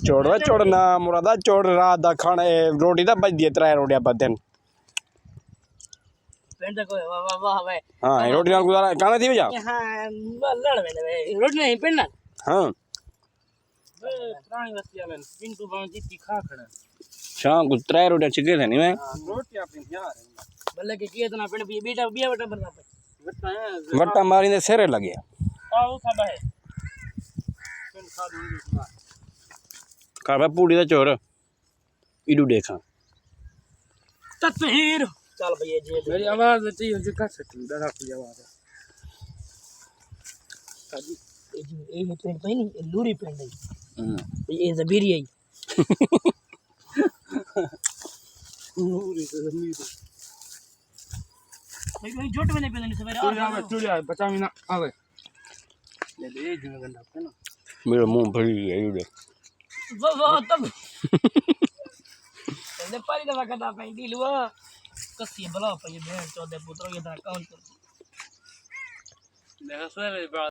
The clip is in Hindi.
चोड़वा चोड़ना मुरादा चोड़ रात दा खाने रोटी दा बज दिए 3 रोटियां बदन पेंट को वाह वाह वाह भाई हां रोटी नाल गुजारा काने थी जा हां लड़ वेले रोटी नहीं पेंट हां पुरानी बस्ती वाले पिंटू बाव जीती खा खड़ा शाम को 3 रोटियां छिके थे नहीं मैं रोटी अपनी यार भले के कितना पेंट बेटा बिया बेटा बरना पे वट्टा मारी ने सिरे लगे आओ सब है पेंट खा दूंगा कर पूड़ी दा चोर इडू देखा तस्वीर चल भैया जी मेरी आवाज चाहिए जो कर सकती दादा की आवाज है ये पेंट पे नहीं लूरी पेंट है ये जबीरी है लूरी से जमीर भाई जोट में नहीं पेंट सवेरे आ चुड़िया बचा में ना आवे ले दे जिन गंदा है ना मेरा मुंह भरी है इडू वो तब पहले पानी दवा करना पेंटी लुआ कसी बला पे ये बहन चौदह पुत्रों ये तरह काउंट कर ले सवेरे